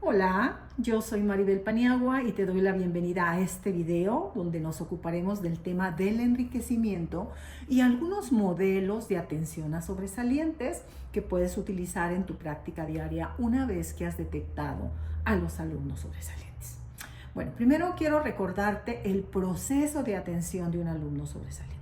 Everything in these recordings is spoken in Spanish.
Hola, yo soy Maribel Paniagua y te doy la bienvenida a este video donde nos ocuparemos del tema del enriquecimiento y algunos modelos de atención a sobresalientes que puedes utilizar en tu práctica diaria una vez que has detectado a los alumnos sobresalientes. Bueno, primero quiero recordarte el proceso de atención de un alumno sobresaliente.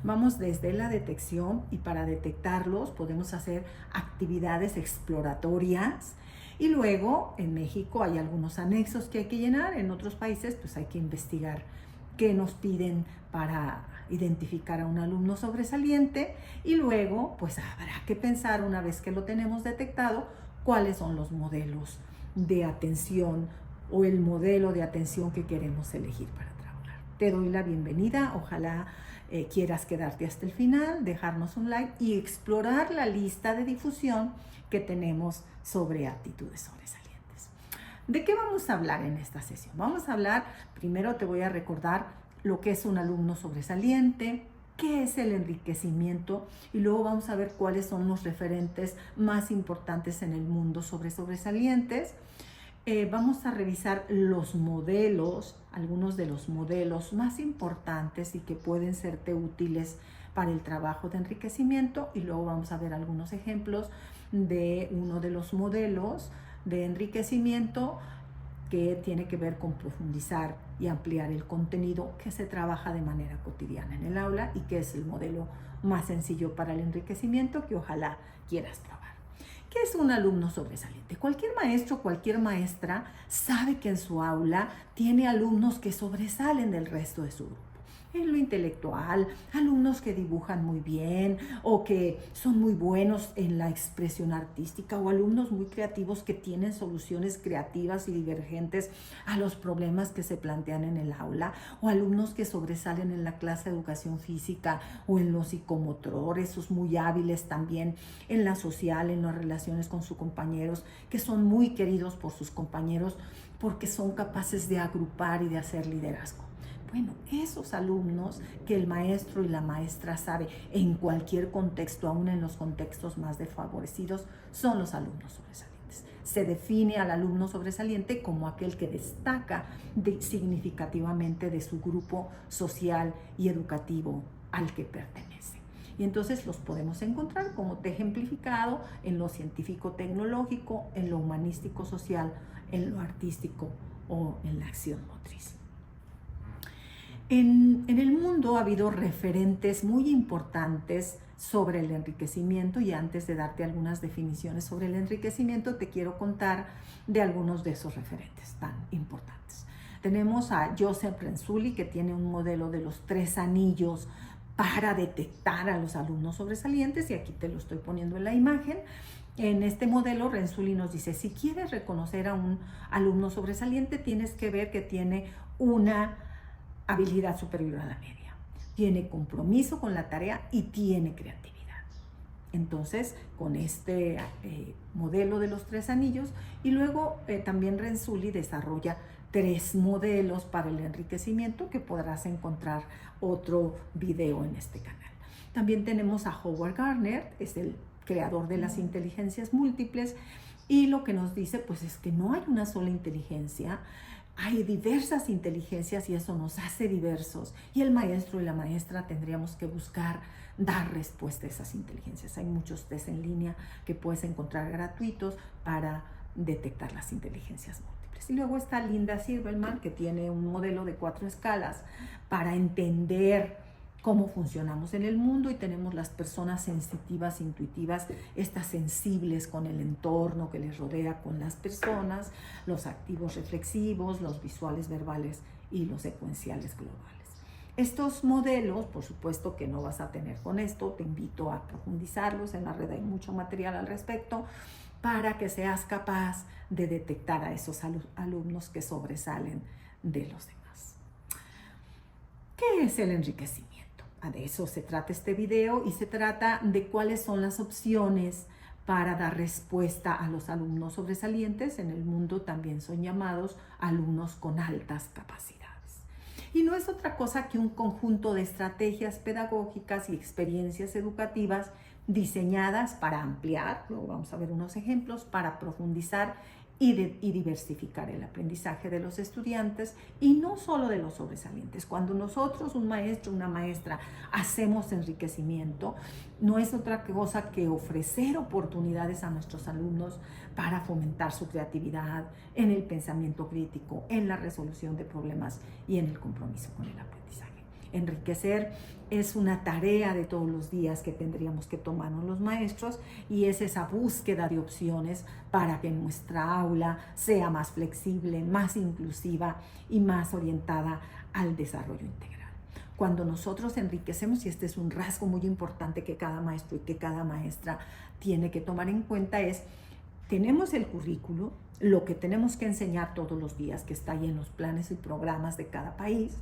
Vamos desde la detección y para detectarlos podemos hacer actividades exploratorias. Y luego, en México hay algunos anexos que hay que llenar, en otros países pues hay que investigar qué nos piden para identificar a un alumno sobresaliente y luego pues habrá que pensar una vez que lo tenemos detectado cuáles son los modelos de atención o el modelo de atención que queremos elegir para trabajar. Te doy la bienvenida, ojalá quieras quedarte hasta el final, dejarnos un like y explorar la lista de difusión que tenemos sobre actitudes sobresalientes. ¿De qué vamos a hablar en esta sesión? Vamos a hablar, primero te voy a recordar lo que es un alumno sobresaliente, qué es el enriquecimiento y luego vamos a ver cuáles son los referentes más importantes en el mundo sobre sobresalientes. Vamos a revisar los modelos, algunos de los modelos más importantes y que pueden serte útiles para el trabajo de enriquecimiento y luego vamos a ver algunos ejemplos de uno de los modelos de enriquecimiento que tiene que ver con profundizar y ampliar el contenido que se trabaja de manera cotidiana en el aula y que es el modelo más sencillo para el enriquecimiento que ojalá quieras probar. ¿Qué es un alumno sobresaliente? Cualquier maestro, cualquier maestra sabe que en su aula tiene alumnos que sobresalen del resto de su grupo. En lo intelectual, alumnos que dibujan muy bien o que son muy buenos en la expresión artística o alumnos muy creativos que tienen soluciones creativas y divergentes a los problemas que se plantean en el aula o alumnos que sobresalen en la clase de educación física o en los psicomotores, sus muy hábiles también en la social, en las relaciones con sus compañeros, que son muy queridos por sus compañeros porque son capaces de agrupar y de hacer liderazgo. Bueno, esos alumnos que el maestro y la maestra sabe en cualquier contexto, aún en los contextos más desfavorecidos, son los alumnos sobresalientes. Se define al alumno sobresaliente como aquel que destaca significativamente de su grupo social y educativo al que pertenece. Y entonces los podemos encontrar, como te he ejemplificado, en lo científico-tecnológico, en lo humanístico-social, en lo artístico o en la acción motriz. En el mundo ha habido referentes muy importantes sobre el enriquecimiento y antes de darte algunas definiciones sobre el enriquecimiento te quiero contar de algunos de esos referentes tan importantes. Tenemos a Joseph Renzulli que tiene un modelo de los 3 anillos para detectar a los alumnos sobresalientes y aquí te lo estoy poniendo en la imagen. En este modelo Renzulli nos dice, si quieres reconocer a un alumno sobresaliente tienes que ver que tiene una habilidad superior a la media, tiene compromiso con la tarea y tiene creatividad. Entonces, con este modelo de los 3 anillos, y luego también Renzulli desarrolla 3 modelos para el enriquecimiento que podrás encontrar otro video en este canal. También tenemos a Howard Gardner, es el creador de las inteligencias múltiples, y lo que nos dice pues es que no hay una sola inteligencia, hay diversas inteligencias y eso nos hace diversos. Y el maestro y la maestra tendríamos que buscar dar respuesta a esas inteligencias. Hay muchos test en línea que puedes encontrar gratuitos para detectar las inteligencias múltiples. Y luego está Linda Silverman, que tiene un modelo de 4 escalas para entender cómo funcionamos en el mundo y tenemos las personas sensitivas, intuitivas, estas sensibles con el entorno que les rodea, con las personas, los activos reflexivos, los visuales verbales y los secuenciales globales. Estos modelos, por supuesto que no vas a tener con esto, te invito a profundizarlos, en la red hay mucho material al respecto, para que seas capaz de detectar a esos alumnos que sobresalen de los demás. ¿Qué es el enriquecimiento? De eso se trata este video y se trata de cuáles son las opciones para dar respuesta a los alumnos sobresalientes. En el mundo también son llamados alumnos con altas capacidades. Y no es otra cosa que un conjunto de estrategias pedagógicas y experiencias educativas diseñadas para ampliar, luego vamos a ver unos ejemplos, para profundizar y diversificar el aprendizaje de los estudiantes y no solo de los sobresalientes. Cuando nosotros, un maestro, una maestra, hacemos enriquecimiento, no es otra cosa que ofrecer oportunidades a nuestros alumnos para fomentar su creatividad en el pensamiento crítico, en la resolución de problemas y en el compromiso con el aprendizaje. Enriquecer es una tarea de todos los días que tendríamos que tomarnos los maestros y es esa búsqueda de opciones para que nuestra aula sea más flexible, más inclusiva y más orientada al desarrollo integral. Cuando nosotros enriquecemos, y este es un rasgo muy importante que cada maestro y que cada maestra tiene que tomar en cuenta, es tenemos el currículo, lo que tenemos que enseñar todos los días, que está ahí en los planes y programas de cada país.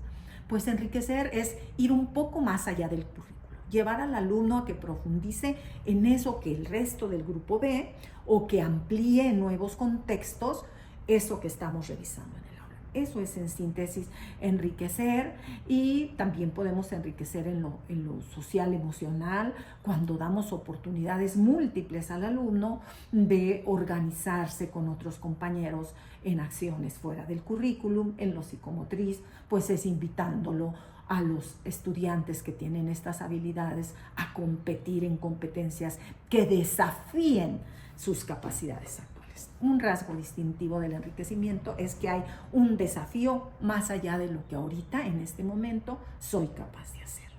Pues enriquecer es ir un poco más allá del currículo, llevar al alumno a que profundice en eso que el resto del grupo ve o que amplíe en nuevos contextos eso que estamos revisando en el aula. Eso es, en síntesis, enriquecer. Y también podemos enriquecer en lo social, emocional, cuando damos oportunidades múltiples al alumno de organizarse con otros compañeros en acciones fuera del currículum. En lo psicomotriz, pues es invitándolo a los estudiantes que tienen estas habilidades a competir en competencias que desafíen sus capacidades actuales. Un rasgo distintivo del enriquecimiento es que hay un desafío más allá de lo que ahorita, en este momento, soy capaz de hacer.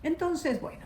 Entonces, bueno,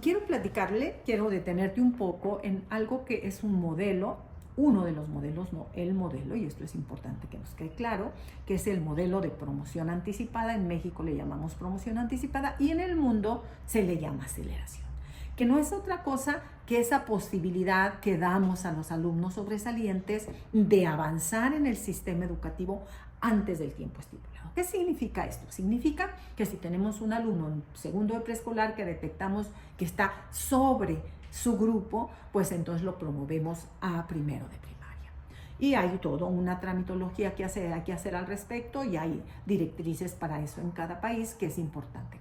quiero detenerte un poco en algo que es un modelo, uno de los modelos, no el modelo, y esto es importante que nos quede claro, que es el modelo de promoción anticipada. En México le llamamos promoción anticipada y en el mundo se le llama aceleración, que no es otra cosa que esa posibilidad que damos a los alumnos sobresalientes de avanzar en el sistema educativo antes del tiempo estipulado. ¿Qué significa esto? Significa que si tenemos un alumno en segundo de preescolar que detectamos que está sobre su grupo, pues entonces lo promovemos a primero de primaria. Y hay toda una tramitología que hay que hacer al respecto y hay directrices para eso en cada país que es importante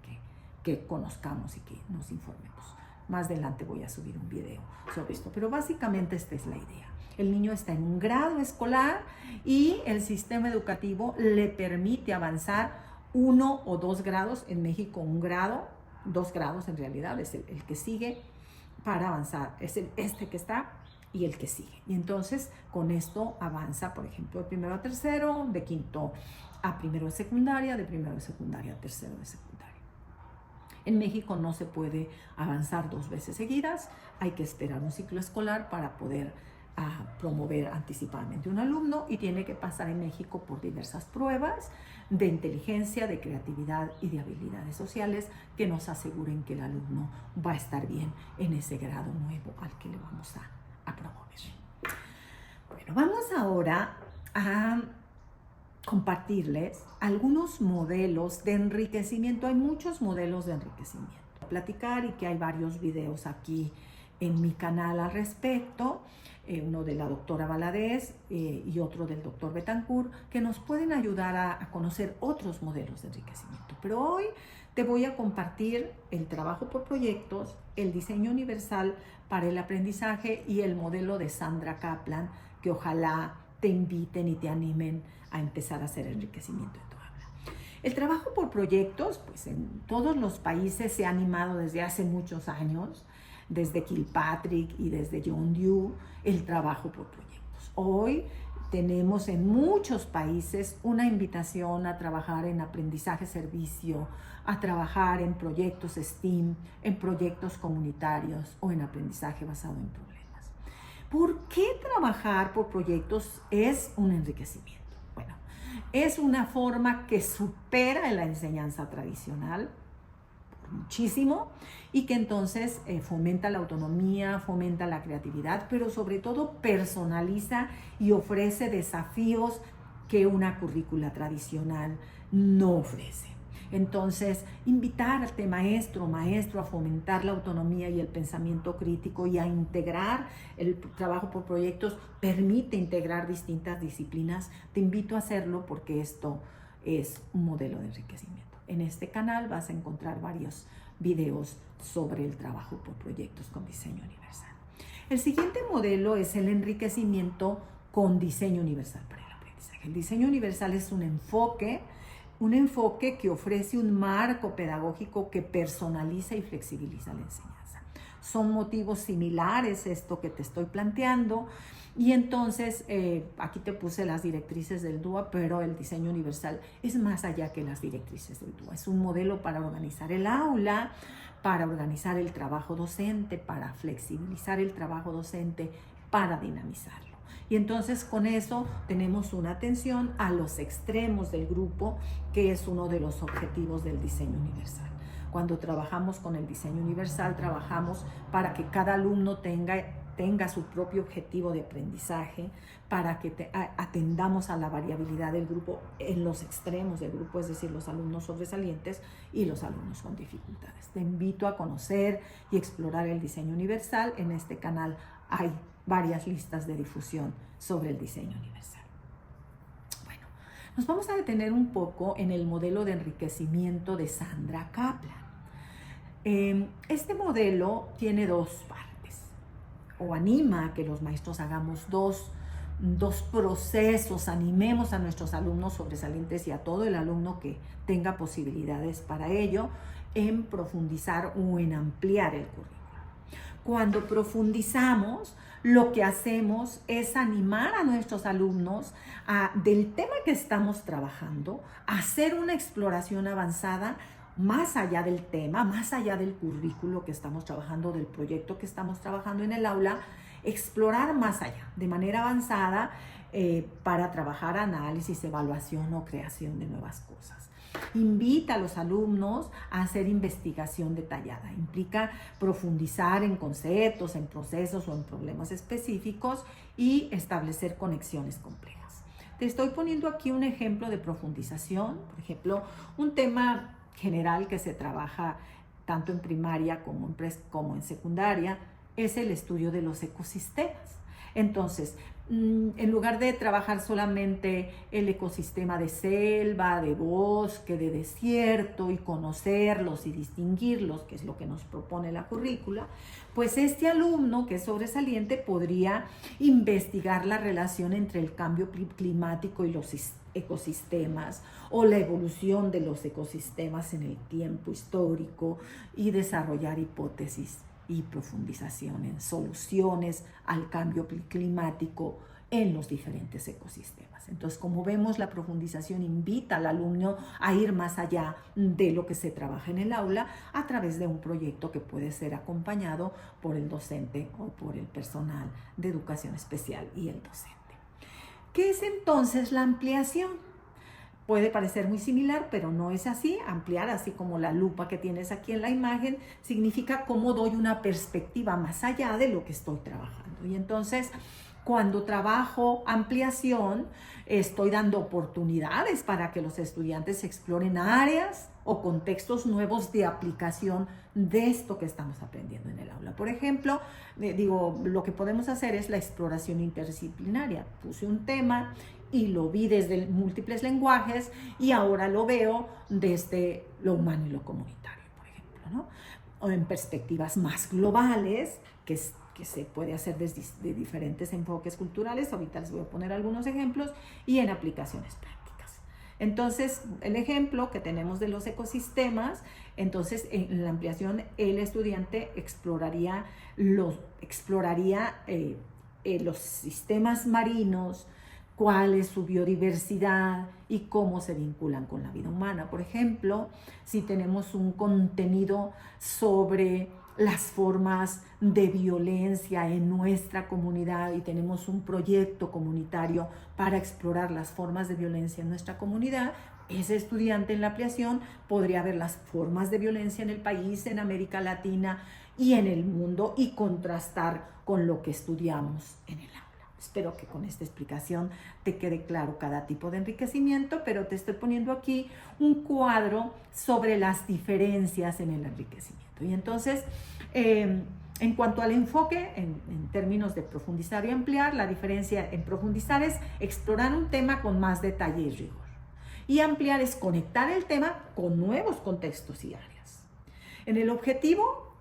que conozcamos y que nos informemos. Más adelante voy a subir un video sobre esto, pero básicamente esta es la idea. El niño está en un grado escolar y el sistema educativo le permite avanzar 1 o 2 grados, en México 1 grado, 2 grados en realidad es el que sigue para avanzar, es este que está y el que sigue. Y entonces con esto avanza, por ejemplo, de primero a tercero, de quinto a primero de secundaria, de primero de secundaria a tercero de secundaria. En México no se puede avanzar 2 veces seguidas, hay que esperar un ciclo escolar para poder promover anticipadamente un alumno y tiene que pasar en México por diversas pruebas de inteligencia, de creatividad y de habilidades sociales que nos aseguren que el alumno va a estar bien en ese grado nuevo al que le vamos a promover. Bueno, vamos ahora a compartirles algunos modelos de enriquecimiento. Hay muchos modelos de enriquecimiento. Platicar y que hay varios videos aquí en mi canal al respecto, uno de la doctora Valadez y otro del doctor Betancourt, que nos pueden ayudar a conocer otros modelos de enriquecimiento. Pero hoy te voy a compartir el trabajo por proyectos, el diseño universal para el aprendizaje y el modelo de Sandra Kaplan, que ojalá te inviten y te animen a empezar a hacer enriquecimiento en tu aula. El trabajo por proyectos, pues en todos los países se ha animado desde hace muchos años, desde Kilpatrick y desde John Dewey, el trabajo por proyectos. Hoy tenemos en muchos países una invitación a trabajar en aprendizaje-servicio, a trabajar en proyectos STEAM, en proyectos comunitarios o en aprendizaje basado en problemas. ¿Por qué trabajar por proyectos es un enriquecimiento? Bueno, es una forma que supera la enseñanza tradicional muchísimo y que entonces fomenta la autonomía, fomenta la creatividad, pero sobre todo personaliza y ofrece desafíos que una currícula tradicional no ofrece. Entonces, invitarte, maestro, a fomentar la autonomía y el pensamiento crítico y a integrar el trabajo por proyectos, permite integrar distintas disciplinas. Te invito a hacerlo porque esto es un modelo de enriquecimiento. En este canal vas a encontrar varios videos sobre el trabajo por proyectos con diseño universal. El siguiente modelo es el enriquecimiento con diseño universal para el aprendizaje. El diseño universal es un enfoque que ofrece un marco pedagógico que personaliza y flexibiliza la enseñanza. Son motivos similares esto que te estoy planteando. Y entonces, aquí te puse las directrices del DUA, pero el diseño universal es más allá que las directrices del DUA. Es un modelo para organizar el aula, para organizar el trabajo docente, para flexibilizar el trabajo docente, para dinamizarlo. Y entonces con eso tenemos una atención a los extremos del grupo, que es uno de los objetivos del diseño universal. Cuando trabajamos con el diseño universal, trabajamos para que cada alumno tenga su propio objetivo de aprendizaje, para que atendamos a la variabilidad del grupo en los extremos del grupo, es decir, los alumnos sobresalientes y los alumnos con dificultades. Te invito a conocer y explorar el diseño universal. En este canal hay varias listas de difusión sobre el diseño universal. Bueno, nos vamos a detener un poco en el modelo de enriquecimiento de Sandra Kaplan. Este modelo tiene dos partes, o anima a que los maestros hagamos dos procesos, animemos a nuestros alumnos sobresalientes y a todo el alumno que tenga posibilidades para ello, en profundizar o en ampliar el currículo. Cuando profundizamos, lo que hacemos es animar a nuestros alumnos del tema que estamos trabajando, a hacer una exploración avanzada más allá del tema, más allá del currículo que estamos trabajando, del proyecto que estamos trabajando en el aula, explorar más allá, de manera avanzada, para trabajar análisis, evaluación o creación de nuevas cosas. Invita a los alumnos a hacer investigación detallada. Implica profundizar en conceptos, en procesos o en problemas específicos y establecer conexiones complejas. Te estoy poniendo aquí un ejemplo de profundización. Por ejemplo, un tema general que se trabaja tanto en primaria como en secundaria es el estudio de los ecosistemas. Entonces, en lugar de trabajar solamente el ecosistema de selva, de bosque, de desierto y conocerlos y distinguirlos, que es lo que nos propone la currícula, pues este alumno que es sobresaliente podría investigar la relación entre el cambio climático y los ecosistemas o la evolución de los ecosistemas en el tiempo histórico y desarrollar hipótesis y profundización en soluciones al cambio climático en los diferentes ecosistemas. Entonces, como vemos, la profundización invita al alumno a ir más allá de lo que se trabaja en el aula a través de un proyecto que puede ser acompañado por el docente o por el personal de educación especial y el docente. ¿Qué es entonces la ampliación? Puede parecer muy similar, pero no es así. Ampliar, así como la lupa que tienes aquí en la imagen, significa cómo doy una perspectiva más allá de lo que estoy trabajando. Y entonces, cuando trabajo ampliación, estoy dando oportunidades para que los estudiantes exploren áreas o contextos nuevos de aplicación de esto que estamos aprendiendo en el aula. Por ejemplo, lo que podemos hacer es la exploración interdisciplinaria. Puse un tema y lo vi desde múltiples lenguajes y ahora lo veo desde lo humano y lo comunitario, por ejemplo, ¿no? O en perspectivas más globales, que se puede hacer desde de diferentes enfoques culturales. Ahorita les voy a poner algunos ejemplos, y en aplicaciones prácticas. Entonces, el ejemplo que tenemos de los ecosistemas, entonces en la ampliación el estudiante exploraría los sistemas marinos, cuál es su biodiversidad y cómo se vinculan con la vida humana. Por ejemplo, si tenemos un contenido sobre las formas de violencia en nuestra comunidad y tenemos un proyecto comunitario para explorar las formas de violencia en nuestra comunidad, ese estudiante en la ampliación podría ver las formas de violencia en el país, en América Latina y en el mundo, y contrastar con lo que estudiamos en el aula. Espero que con esta explicación te quede claro cada tipo de enriquecimiento, pero te estoy poniendo aquí un cuadro sobre las diferencias en el enriquecimiento. Y entonces, en cuanto al enfoque, en términos de profundizar y ampliar, la diferencia en profundizar es explorar un tema con más detalle y rigor. Y ampliar es conectar el tema con nuevos contextos y áreas. En el objetivo,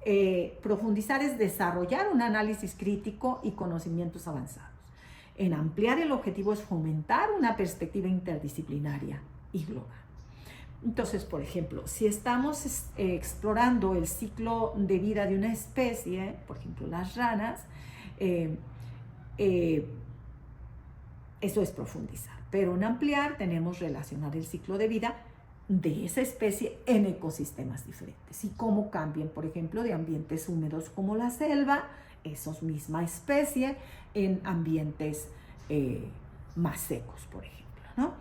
profundizar es desarrollar un análisis crítico y conocimientos avanzados. En ampliar, el objetivo es fomentar una perspectiva interdisciplinaria y global. Entonces, por ejemplo, si estamos explorando el ciclo de vida de una especie, por ejemplo, las ranas, eso es profundizar. Pero en ampliar tenemos relacionar el ciclo de vida de esa especie en ecosistemas diferentes y cómo cambian, por ejemplo, de ambientes húmedos como la selva, esos misma especie, en ambientes más secos, por ejemplo, ¿no?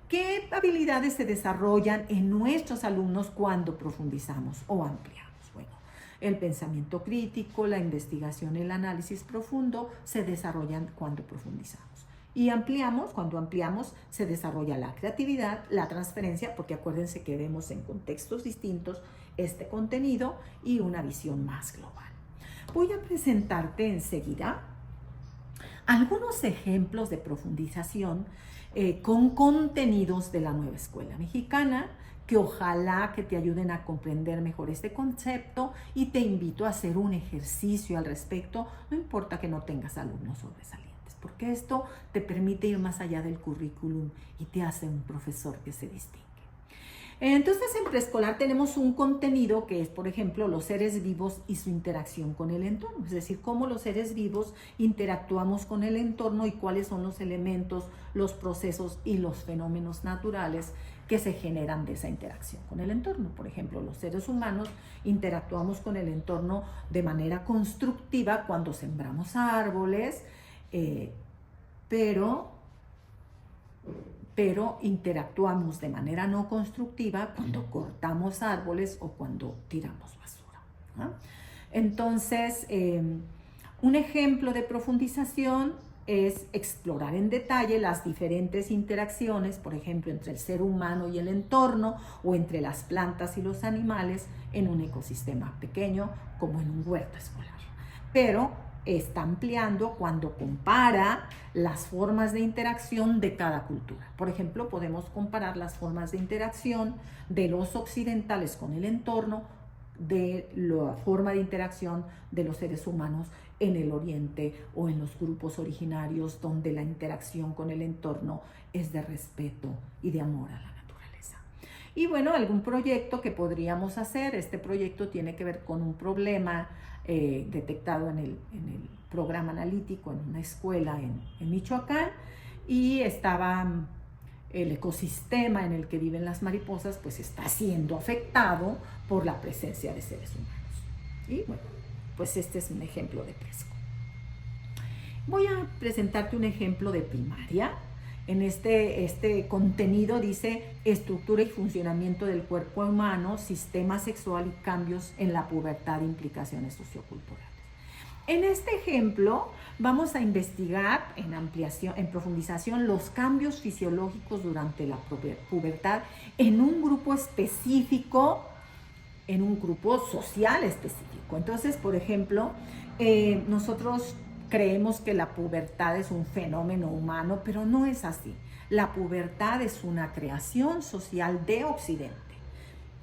¿Qué habilidades se desarrollan en nuestros alumnos cuando profundizamos o ampliamos? Bueno, el pensamiento crítico, la investigación, el análisis profundo se desarrollan cuando profundizamos. Y ampliamos, cuando ampliamos se desarrolla la creatividad, la transferencia, porque acuérdense que vemos en contextos distintos este contenido y una visión más global. Voy a presentarte enseguida algunos ejemplos de profundización con contenidos de la nueva escuela mexicana, que ojalá que te ayuden a comprender mejor este concepto, y te invito a hacer un ejercicio al respecto, no importa que no tengas alumnos sobresalientes, porque esto te permite ir más allá del currículum y te hace un profesor que se distingue. Entonces, en preescolar tenemos un contenido que es, por ejemplo, los seres vivos y su interacción con el entorno, es decir, cómo los seres vivos interactuamos con el entorno y cuáles son los elementos, los procesos y los fenómenos naturales que se generan de esa interacción con el entorno. Por ejemplo, los seres humanos interactuamos con el entorno de manera constructiva cuando sembramos árboles, pero interactuamos de manera no constructiva cuando cortamos árboles o cuando tiramos basura, ¿no? Entonces, un ejemplo de profundización es explorar en detalle las diferentes interacciones, por ejemplo, entre el ser humano y el entorno, o entre las plantas y los animales en un ecosistema pequeño como en un huerto escolar. Pero está ampliando cuando compara las formas de interacción de cada cultura. Por ejemplo, podemos comparar las formas de interacción de los occidentales con el entorno, de la forma de interacción de los seres humanos en el oriente o en los grupos originarios, donde la interacción con el entorno es de respeto y de amor a la naturaleza. Y bueno, algún proyecto que podríamos hacer. Este proyecto tiene que ver con un problema detectado en el programa analítico en una escuela en Michoacán, y estaba el ecosistema en el que viven las mariposas pues está siendo afectado por la presencia de seres humanos. Y bueno, pues este es un ejemplo de preescolar. Voy a presentarte un ejemplo de primaria. En este contenido dice estructura y funcionamiento del cuerpo humano, sistema sexual y cambios en la pubertad e implicaciones socioculturales. En este ejemplo vamos a investigar en profundización los cambios fisiológicos durante la pubertad en un grupo específico, en un grupo social específico. Entonces, por ejemplo, nosotros creemos que la pubertad es un fenómeno humano, pero no es así. La pubertad es una creación social de Occidente.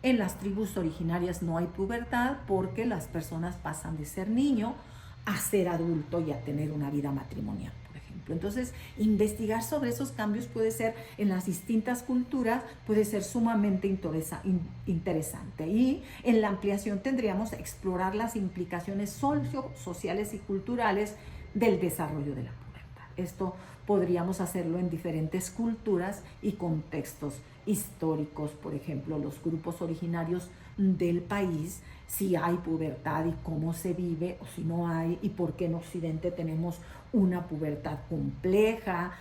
En las tribus originarias no hay pubertad porque las personas pasan de ser niño a ser adulto y a tener una vida matrimonial, por ejemplo. Entonces, investigar sobre esos cambios puede ser, en las distintas culturas, puede ser sumamente interesante. Y en la ampliación tendríamos que explorar las implicaciones sociales y culturales del desarrollo de la pubertad. Esto podríamos hacerlo en diferentes culturas y contextos históricos, por ejemplo, los grupos originarios del país, si hay pubertad y cómo se vive, o si no hay, y por qué en Occidente tenemos una pubertad compleja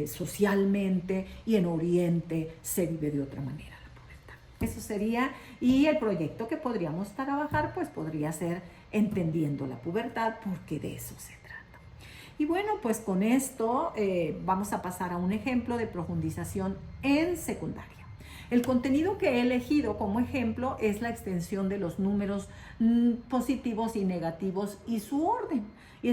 socialmente, y en Oriente se vive de otra manera la pubertad. Eso sería, y el proyecto que podríamos trabajar pues podría ser entendiendo la pubertad, porque de eso se trata. Y bueno, pues con esto vamos a pasar a un ejemplo de profundización en secundaria. El contenido que he elegido como ejemplo es la extensión de los números positivos y negativos y su orden. Y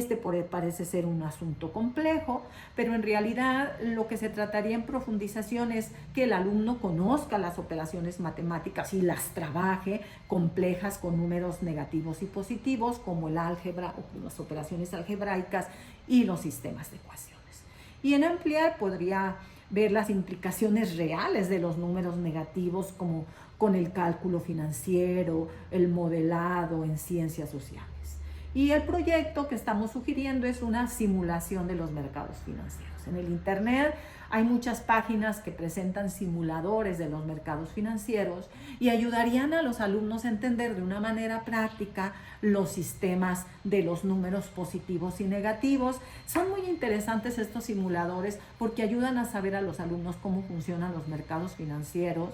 parece ser un asunto complejo, pero en realidad lo que se trataría en profundización es que el alumno conozca las operaciones matemáticas y las trabaje complejas con números negativos y positivos, como el álgebra o las operaciones algebraicas y los sistemas de ecuaciones. Y en ampliar podría ver las implicaciones reales de los números negativos, como con el cálculo financiero, el modelado en ciencias sociales. Y el proyecto que estamos sugiriendo es una simulación de los mercados financieros. En el Internet hay muchas páginas que presentan simuladores de los mercados financieros y ayudarían a los alumnos a entender de una manera práctica los sistemas de los números positivos y negativos. Son muy interesantes estos simuladores porque ayudan a saber a los alumnos cómo funcionan los mercados financieros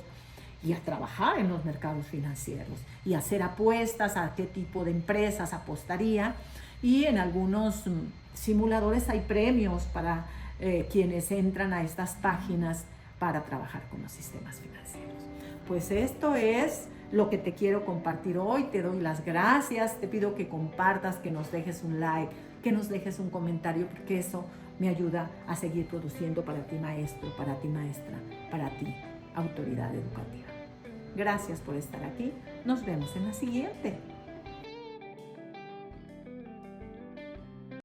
y a trabajar en los mercados financieros y hacer apuestas a qué tipo de empresas apostaría. Y en algunos simuladores hay premios para quienes entran a estas páginas para trabajar con los sistemas financieros. Pues esto es lo que te quiero compartir hoy. Te doy las gracias, te pido que compartas, que nos dejes un like, que nos dejes un comentario, porque eso me ayuda a seguir produciendo para ti, maestro, para ti, maestra, para ti, autoridad educativa. Gracias por estar aquí. Nos vemos en la siguiente.